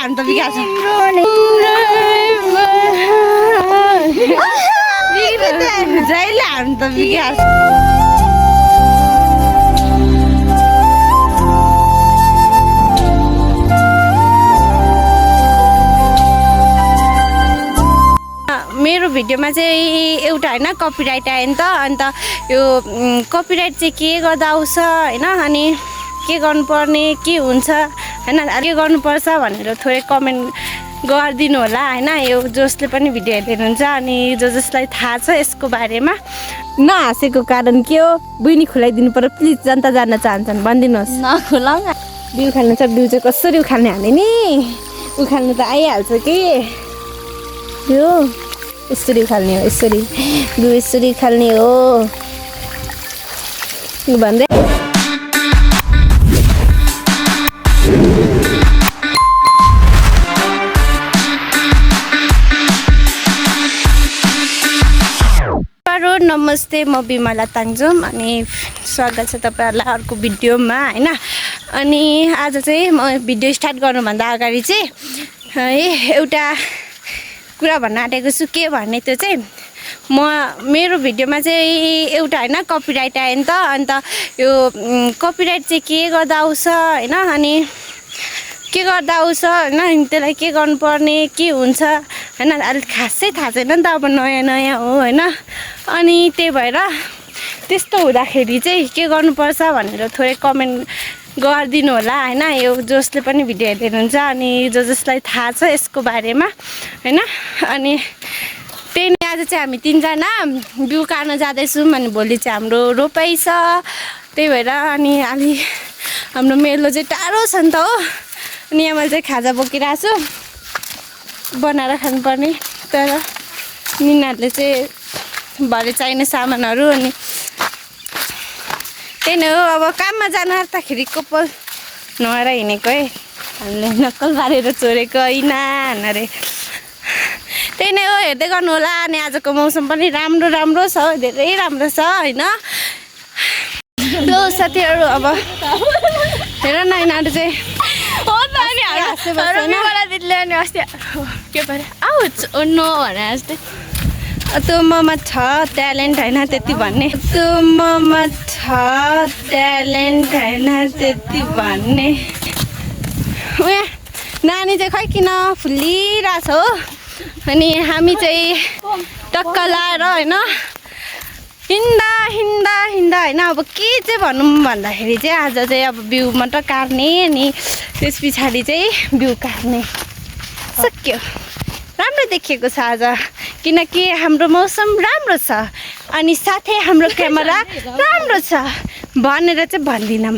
हामी त बिगार्छ जहिले हामी त बिगार्छ मेरो भिडियोमा चाहिँ एउटा हैन कपिराइट आयो नि त अन्त यो कपिराइट चाहिँ के गर्दा आउँछ हैन अनि के गर्नुपर्ने के हुन्छ हैन के गर्नुपर्छ भनेर थोरै कमेन्ट गरिदिनु होला हैन यो जसले पनि भिडियो हेर्नुहुन्छ अनि जसलाई थाहा छ यसको बारेमा नहाँसेको कारण के हो बुइनी खुलाइदिनु पर्यो प्लिज जनता जान्न चाहन्छन् भनिदिनुहोस् नखुलाउ न बिउ खाल्नु छ बिउ चाहिँ कसरी उखाल्ने हाल्ने नि उखाल्नु त आइहाल्छ कि यो यसरी उखाल्ने हो यसरी बिउ यसरी उखाल्ने हो भन्दै नमस्ते म बिमला ताङजुम अनि स्वागत छ तपाईहरुलाई अर्को भिडियोमा हैन अनि आज चाहिँ म भिडियो स्टार्ट गर्नुभन्दा अगाडि चाहिँ एउटा कुरा भन्न आँटेको छु के भन्ने त्यो चाहिँ मेरो भिडियोमा चाहिँ एउटा हैन कपिराइट आयो नि त अन्त यो कपिराइट चाहिँ के गर्दा आउँछ हैन अनि के गर्दा आउँछ हैन त्यसलाई के गर्नुपर्ने के हुन्छ हैन अलिक खासै थाहा छैन नि त अब नयाँ नयाँ हो हैन अनि त्यही भएर त्यस्तो हुँदाखेरि चाहिँ के गर्नुपर्छ भनेर थोरै कमेन्ट गरिदिनु होला हैन यो जसले पनि भिडियो हेर्नुहुन्छ अनि जसलाई थाहा छ यसको बारेमा हैन अनि त्यही नै आज चाहिँ हामी तीनजना बिउ काट्न जाँदैछौँ अनि भोलि चाहिँ हाम्रो रोपाइ छ त्यही भएर अनि अलि हाम्रो मेलो चाहिँ टाढो छ नि त हो अनि यहाँ मैले चाहिँ खाजा बोकिरहेको छु बनाएर खानुपर्ने तर निनीहरूले चाहिँ भरे चाहिने सामानहरू अनि त्यही नै हो अब काममा जानु आँट्दाखेरि कपाल नहर हिँडेको है हामीले नक्कल पारेर चोरेको होइन अरे त्यही नै हो हेर्दै गर्नु होला अनि आजको मौसम पनि राम्रो राम्रो छ धेरै राम्रो छ होइन ल साथीहरू अब हेर न यिनीहरू चाहिँ त्यो ममा छ ट्यालेन्ट होइन त्यति भन्ने त्यो ममा छ ट्यालेन्ट होइन त्यति भन्ने उहाँ नानी चाहिँ खै किन फुलिरहेछ हो अनि हामी चाहिँ टक्क लाएर होइन हिँड्दा हिँड्दा हिँड्दा होइन अब के चाहिँ भनौँ भन्दाखेरि चाहिँ आज चाहिँ अब बिउ मात्र काट्ने अनि त्यस पछाडि चाहिँ बिउ काट्ने सक्यो राम्रो देखिएको छ आज किनकि हाम्रो मौसम राम्रो छ अनि साथै हाम्रो क्यामेरा राम्रो छ भनेर चाहिँ भन्दिनँ म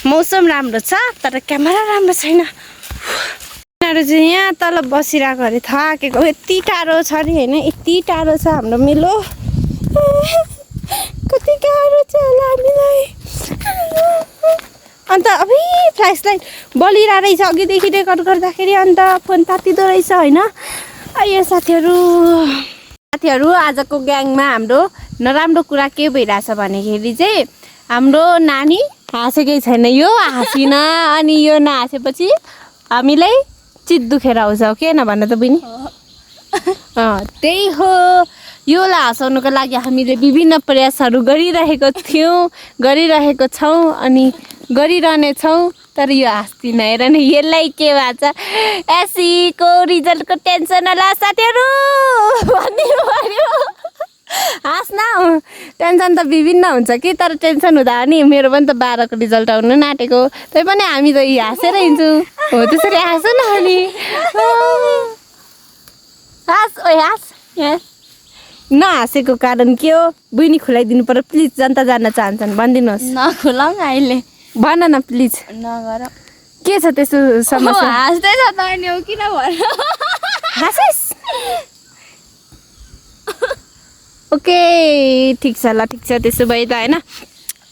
मौसम राम्रो छ तर क्यामेरा राम्रो छैन यिनीहरू चाहिँ यहाँ तल बसिरहेको अरे थाकेको यति टाढो छ अरे होइन यति टाढो छ हाम्रो मेलो कति गाह्रो छ होला हामीलाई अन्त अबे फ्ल्यास लाइट बलिरहेको रहेछ अघिदेखि रेकर्ड गर्दाखेरि अन्त फोन तातिँदो रहेछ होइन यो साथीहरू आजको ग्याङमा हाम्रो नराम्रो कुरा के भइरहेछ भनेखेरि चाहिँ हाम्रो नानी हाँसेकै छैन यो हाँसिन अनि यो नहाँसेपछि हामीलाई चित दुखेर आउँछ के नभन त बहिनी त्यही हो योलाई हँसाउनुको लागि हामीले विभिन्न प्रयासहरू गरिरहेको छौँ अनि गरिरहनेछौँ तर यो हाँस्दिन हेर न यसलाई के भएको छ एसीको रिजल्टको टेन्सन होला साथीहरू भनिदिनु पर्यो हाँस्न टेन्सन त विभिन्न हुन्छ कि तर टेन्सन हुँदा नि मेरो पनि त 12को रिजल्ट आउनु नाटेको तै पनि हामी त हाँसेर हिँड्छौँ हो त्यसरी हाँस न अनि हाँस ओ हाँस नहाँसेको कारण के हो बुइनी खुलाइदिनु पर्यो प्लिज जनता जान्न चाहन्छन् भनिदिनुहोस् नखुलाउ न अहिले भन न प्लिज नगर के छ त्यसो समस्या हाँस्दै छ त नि हो किन भन हाँसिस ओके ठिक छ ल ठिक छ त्यसो भए त होइन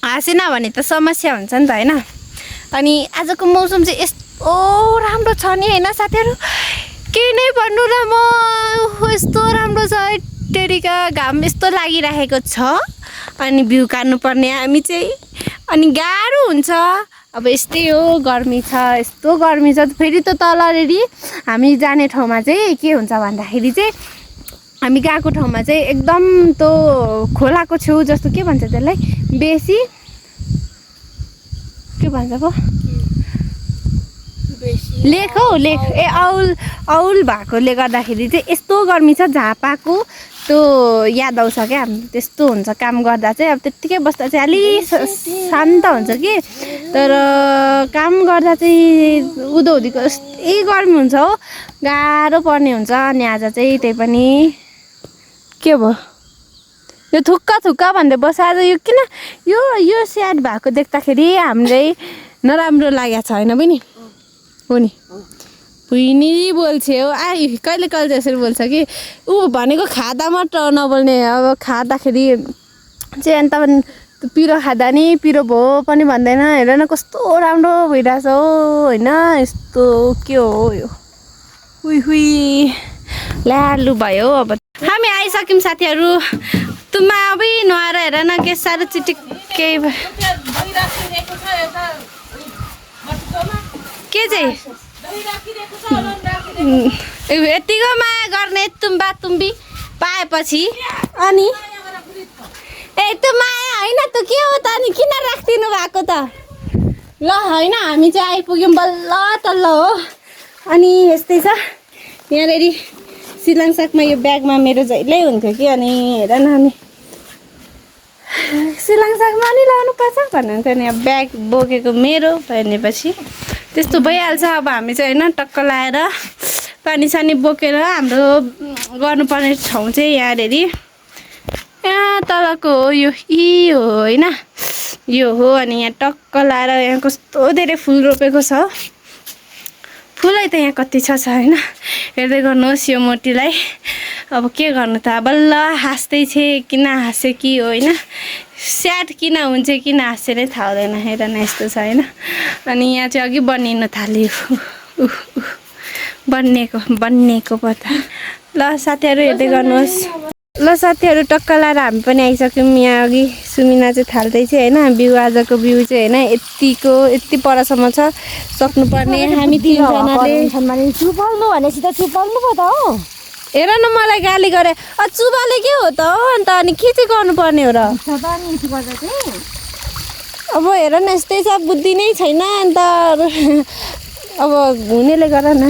हाँसेन भने त समस्या हुन्छ नि त होइन अनि आजको मौसम चाहिँ यस्तो राम्रो छ नि होइन साथीहरू के नै भन्नु र म यस्तो राम्रो छ टेरीका घाम यस्तो लागिरहेको छ अनि बिउ काट्नु पर्ने हामी चाहिँ अनि गाह्रो हुन्छ अब यस्तै हो, गर्मी छ, यस्तो गर्मी छ। फेरि त तल रेडी हामी जाने ठाउँमा चाहिँ के हुन्छ भन्दाखेरि चाहिँ हामी गएको ठाउँमा चाहिँ एकदम त्यो खोलाको छेउ जस्तो के भन्छ त्यसलाई, बेसी के भन्छ पो, लेक हौ, लेक ए औल भएकोले गर्दाखेरि चाहिँ यस्तो गर्मी छ। झापाको त्यो याद आउँछ क्या, हाम्रो त्यस्तो हुन्छ काम गर्दा चाहिँ। अब त्यत्तिकै बस्दा चाहिँ अलिक शान्त हुन्छ कि, तर काम गर्दा चाहिँ उँधौलीको यस्तै गर्मी हुन्छ हो, गाह्रो पर्ने हुन्छ। अनि आज चाहिँ त्यही पनि के भयो यो थुक्का भन्दै बस आज। यो किन यो स्याड भएको देख्दाखेरि हामीलाई नराम्रो लागेको छ होइन बहिनी? हो नि, बुइनी बोल्छ हो, कहिले कहिले यसरी बोल्छ कि ऊ भनेको खाँदा मात्र नबोल्ने, अब खाँदाखेरि चाहिँ अन्त पिरो खाँदा नि पिरो भयो पनि भन्दैन। हेर न कस्तो राम्रो भइरहेछ हो होइन, यस्तो के हो यो, हुई ल्यालु भयो। अब हामी आइसक्यौँ साथीहरू, तुमा अब नुहाएर हेर न के साह्रो चिटिक्कै के चाहिँ यतिको माया गर्ने तुम्बी पाएपछि। अनि ए त्यो माया होइन त के हो त, अनि किन राखिदिनु भएको त? ल होइन हामी चाहिँ आइपुग्यौँ बल्ल तल्ल हो। अनि यस्तै छ यहाँनिर सिलाङ सागमा यो ब्यागमा मेरो जहिल्यै हुन्थ्यो कि, अनि हेर न अनि सिलाङ सागमा नि लाउनु पर्छ भन्नुहुन्थ्यो नि। अब ब्याग बोकेको मेरो भनेपछि त्यस्तो भइहाल्छ। अब हामी चाहिँ होइन टक्क लाएर पानी सानी बोकेर हाम्रो गर्नुपर्ने ठाउँ चाहिँ यहाँनिर यहाँ तलको हो, यो हो होइन, यो हो। अनि यहाँ टक्क लाएर यहाँ कस्तो धेरै फुल रोपेको छ, फुलै त यहाँ कति छ होइन, हेर्दै गर्नुहोस् यो मोटीलाई। अब के गर्नु त, बल्ल हाँस्दै थिएँ, किन हाँसेँ कि होइन, स्याड किन हुन्छ किन हाँसेर नै थाहा हुँदैन। हेर न यस्तो छ होइन। अनि यहाँ चाहिँ अघि बनिनु थाल्यो, बन्नेको पत्ता। ल साथीहरू हेर्दै गर्नुहोस्। ल साथीहरू टक्क लाएर हामी पनि आइसक्यौँ। यहाँ अघि सुमिना चाहिँ थाल्दै थियो होइन, बिउ आजको बिउ चाहिँ होइन यति परसम्म छ, सक्नुपर्ने। हामी तिनजनाले चुपाल्नु भनेपछि त चुपाल्नु पो त हो। हेर न मलाई गाली गरे, चुबाले के हो त हो, अन्त अनि के चाहिँ गर्नुपर्ने हो र? अब हेर न यस्तै छ, बुद्धि नै छैन अन्त अब हुनेले गर न,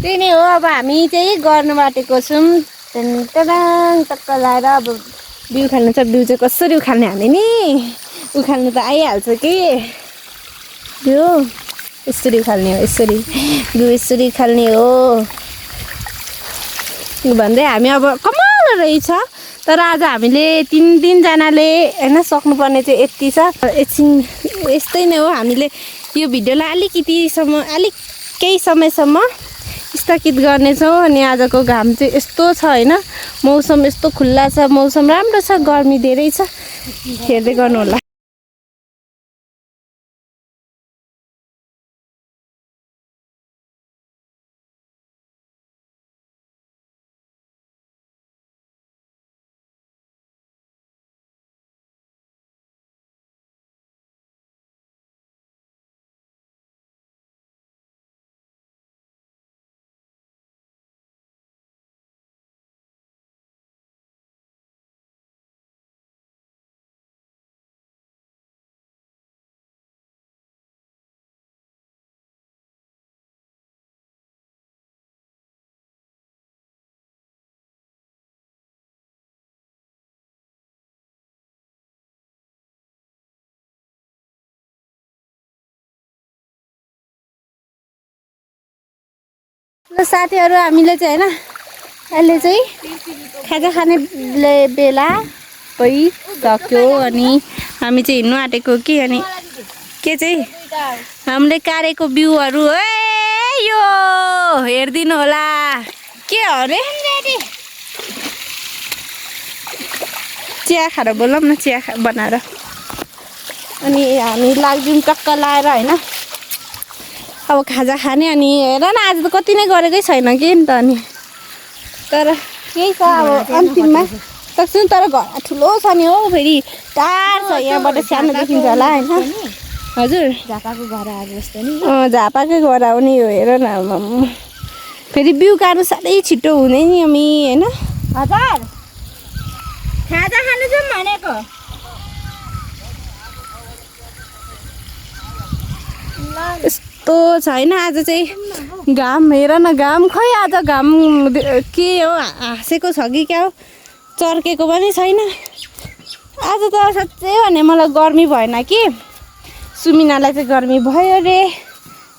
त्यही नै हो। अब हामी चाहिँ गर्नु बाटेको छौँ टक्क लाएर। अब बिउ खाल्नु छ, बिउ चाहिँ कसरी उखाल्ने हामी नि, उखाल्नु त आइहाल्छ कि, यो यसरी उखाल्ने हो, यसरी बिउ यसरी उखाल्ने हो भन्दै हामी अब कमाल रहेछ। तर आज हामीले तिनजनाले होइन सक्नुपर्ने चाहिँ यति छ। एकछिन यस्तै नै हो, हामीले यो भिडियोलाई अलिक केही समयसम्म स्थगित गर्नेछौँ। अनि आजको घाम चाहिँ यस्तो छ होइन, मौसम यस्तो खुल्ला छ, मौसम राम्रो छ, गर्मी धेरै छ, हेर्दै गर्नु होला। ल साथीहरू हामीले चाहिँ होइन अहिले चाहिँ खाजा खाने बेला भइसक्यो। अनि हामी चाहिँ हिँड्नु आँटेको कि, अनि के चाहिँ हामीले काटेको बिउहरू यो हेरिदिनु होला के हो अरे। चिया खाएर बोलौँ न, चिया बनाएर। अनि हामी लाग्छौँ टक्क लाएर होइन, अब खाजा खाने। अनि हेर न आज त कति नै गरेकै छैन कि नि त, अनि तर केही छ अब अन्तिममा सक्छु तर घर ठुलो छ नि हौ फेरि टाढ छ यहाँबाट सानो देखिन्छ होला होइन हजुर झापाको घरहरू जस्तो नि झापाकै घर हो नि यो हेर न आम्मामा। फेरि बिउ काट्नु साह्रै छिटो हुने नि अमी होइन हजुर खाजा खानु जाउँ भनेको यस्तो छैन आज चाहिँ घाम हेर न घाम खै आज घाम के हो हाँसेको छ कि क्या हो चर्केको पनि छैन आज त साँच्चै भने मलाई गर्मी भएन कि सुमिनालाई चाहिँ गर्मी भयो अरे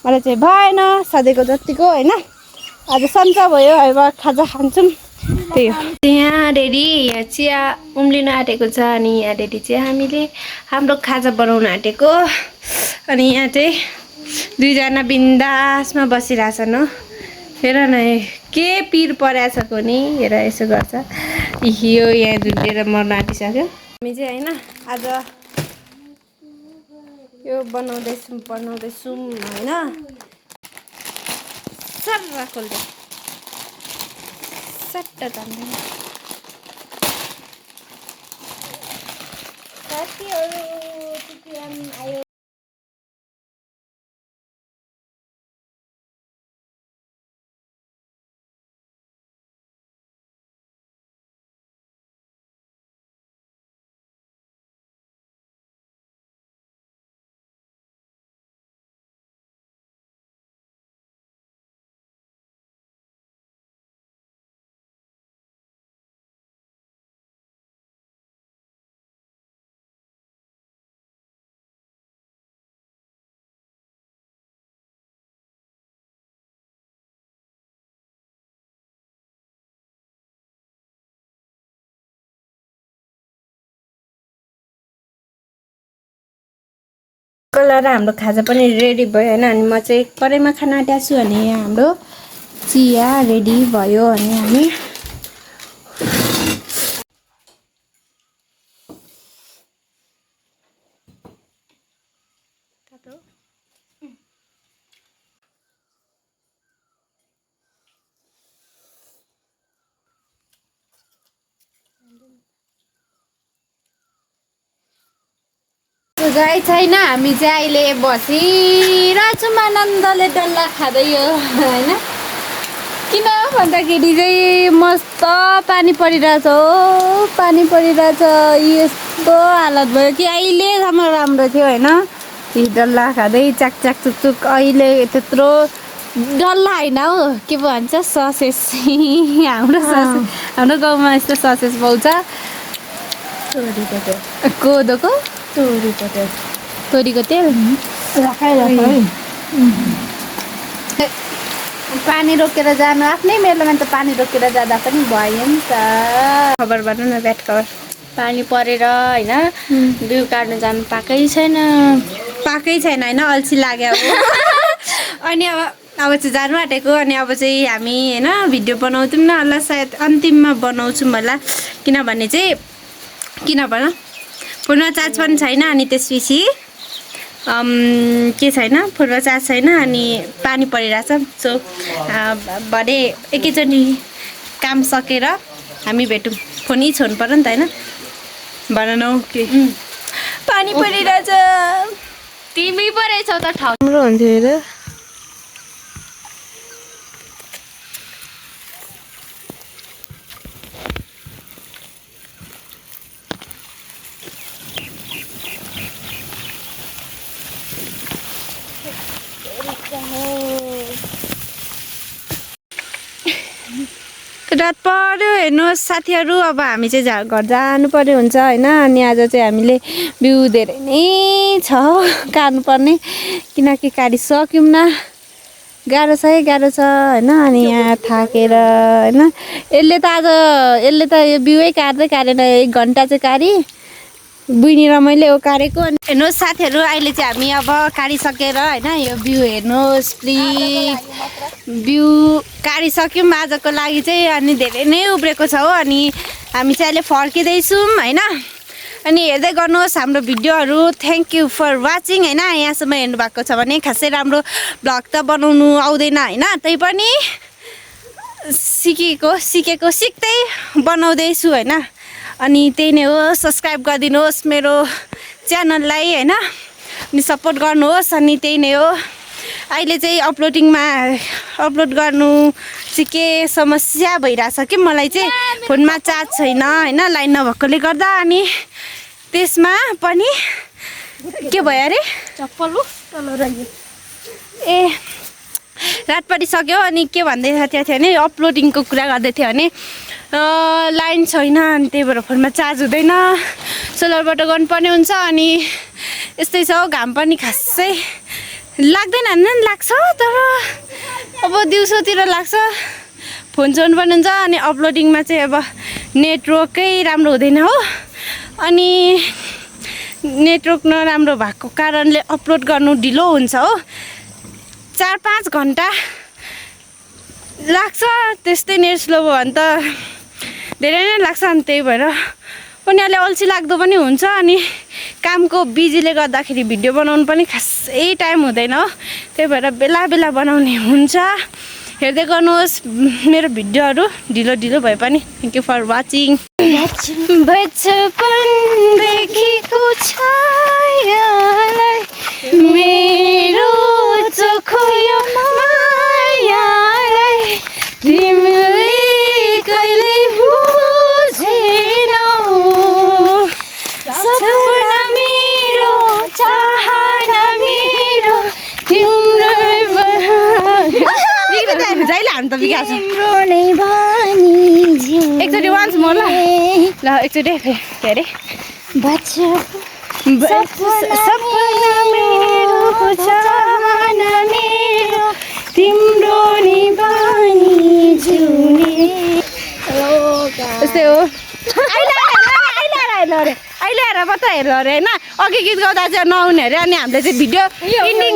मलाई चाहिँ भएन सधैँको जतिको होइन आज सन्चो भयो अब खाजा खान्छौँ त्यही हो यहाँ रेडी यहाँ चिया उम्लिन आँटेको छ अनि यहाँ रेडी चाहिँ हामीले हाम्रो खाजा बनाउन आँटेको अनि यहाँ चाहिँ दुईजना बिन्दासमा बसिरहेछन् हो हेर न के पिर परेछ कोनी हेर यसो गर्छ यो यहाँ झुन्डेर मर्न आँटिसक्यो हामी चाहिँ होइन आज यो बनाउँदैछौँ होइन सर्रा खोल्दै सट्ट तान्दैन आयो कलर हाम्रो खाजा पनि रेडी भयो होइन अनि म चाहिँ कराईमा खाना आँटेको छु अनि यहाँ हाम्रो चिया रेडी भयो अनि हामी गाई छैन हामी चाहिँ अहिले बसिरहेछौँ आनन्दले डल्ला खाँदै यो होइन किन भन्दाखेरि चाहिँ मस्त पानी परिरहेछ हो पानी परिरहेछ यस्तो हालत भयो कि अहिलेसम्म राम्रो थियो होइन डल्ला खाँदै चाकचाक चुकचुक अहिले त्यत्रो डल्ला होइन हौ के भन्छ ससेस हाम्रो गाउँमा यस्तो ससेस पाउँछ कोदोको तोरीको तेल पानी रोकेर जानु आफ्नै मेलोमा त पानी रोकेर जाँदा पनि भयो नि त खबर भनौँ न ब्याट खबर पानी परेर होइन बिउ काट्नु जानु पाएकै छैन होइन अल्छी लाग्यो अब अनि अब चाहिँ जानु आँटेको अनि अब चाहिँ हामी होइन भिडियो बनाउँछौँ न होला सायद अन्तिममा बनाउँछौँ होला किनभने चाहिँ किन भन फोनमा चार्ज पनि छैन अनि त्यसपछि के छैन फोनमा चार्ज छैन अनि पानी परिरहेछ सो भरे एकैचोटि काम सकेर हामी भेटौँ फोनै छोड्नु पर्यो नि त होइन भन न के पानी परिरहेछ तिमी पो रहेछौ त ठाउँ राम्रो हुन्थ्यो हेर रात पर्यो हेर्नुहोस् साथीहरू अब हामी चाहिँ घर जानु पर्यो हुन्छ होइन अनि आज चाहिँ हामीले बिउ धेरै नै छ काट्नुपर्ने किनकि काटिसक्यौँ न गाह्रो छ होइन अनि यहाँ थाकेर होइन यसले त यो बिउै काट्दै काटेन 1 घन्टा चाहिँ काटी बुइनी र मैले यो काटेको अनि हेर्नुहोस् साथीहरू अहिले चाहिँ हामी अब काटिसकेर होइन यो बिउ हेर्नुहोस् प्लिज बिउ काटिसक्यौँ आजको लागि चाहिँ अनि धेरै नै उब्रेको छ हो अनि हामी चाहिँ अहिले फर्किँदैछौँ होइन अनि हेर्दै गर्नुहोस् हाम्रो भिडियोहरू थ्याङ्क यू फर वाचिङ होइन यहाँसम्म हेर्नु भएको छ भने खासै राम्रो भ्लग त बनाउनु आउँदैन होइन तै पनि सिकेको सिक्दै बनाउँदैछु होइन अनि त्यही नै हो, सब्सक्राइब गरिदिनुहोस् मेरो च्यानललाई होइन, अनि सपोर्ट गर्नुहोस्। अनि त्यही नै हो, अहिले चाहिँ अपलोड गर्नु चाहिँ के समस्या भइरहेछ कि मलाई चाहिँ फोनमा चार्ज छैन होइन, लाइन नभएकोले गर्दा। अनि त्यसमा पनि के भयो अरे चप्पल ए रात परिसक्यो। अनि के भन्दै थियो भने अपलोडिङको कुरा गर्दै थियो भने लाइन छैन, अनि त्यही भएर फोनमा चार्ज हुँदैन, सोलरबाट गर्नुपर्ने हुन्छ। अनि यस्तै छ, घाम पनि खासै लाग्दैन लाग्छ, तर अब दिउँसोतिर लाग्छ, फोन चलाउनु पर्ने हुन्छ। अनि अपलोडिङमा चाहिँ अब नेटवर्कै राम्रो हुँदैन हो, अनि नेटवर्क नराम्रो भएको कारणले अपलोड गर्नु ढिलो हुन्छ हो, 4-5 घन्टा लाग्छ। त्यस्तै नेट स्लो भयो भने त धेरै नै लाग्छ। अनि त्यही भएर उनीहरूले अल्छी लाग्दो पनि हुन्छ, अनि कामको बिजीले गर्दाखेरि भिडियो बनाउनु पनि खासै टाइम हुँदैन हो, त्यही भएर बेला बेला बनाउने हुन्छ। हेर्दै गर्नुहोस् मेरो भिडियोहरू ढिलो भए पनि। Thank you for watching. बचपनदेखिको छायालाई मेरो चोखो यो मायालाई तिमीले कहिले बुझेनौ, सपना मेरो चाहना मेरो तिम्रो जहिले हामी त बिगार्छ एकचोटि वान्स म ल एकचोटि के अरे सपना मेरो चाहना मेरो तिम्रो नि बानी जिउने यस्तै हो। अहिले आएर मात्रै हेर्नु अरे होइन, अघि गीत गाउँदा चाहिँ नआउने अरे। अनि हामीले चाहिँ भिडियो इन्डिङ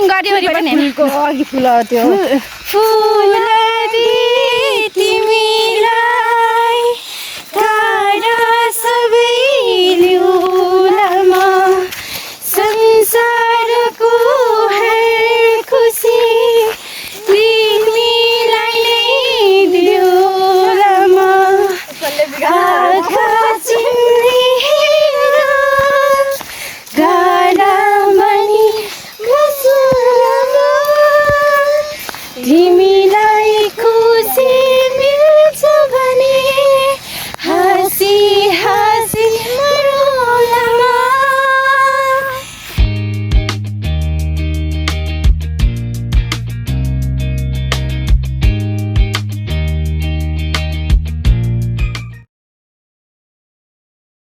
गऱ्यो पनि अघि फुल त्यो फुल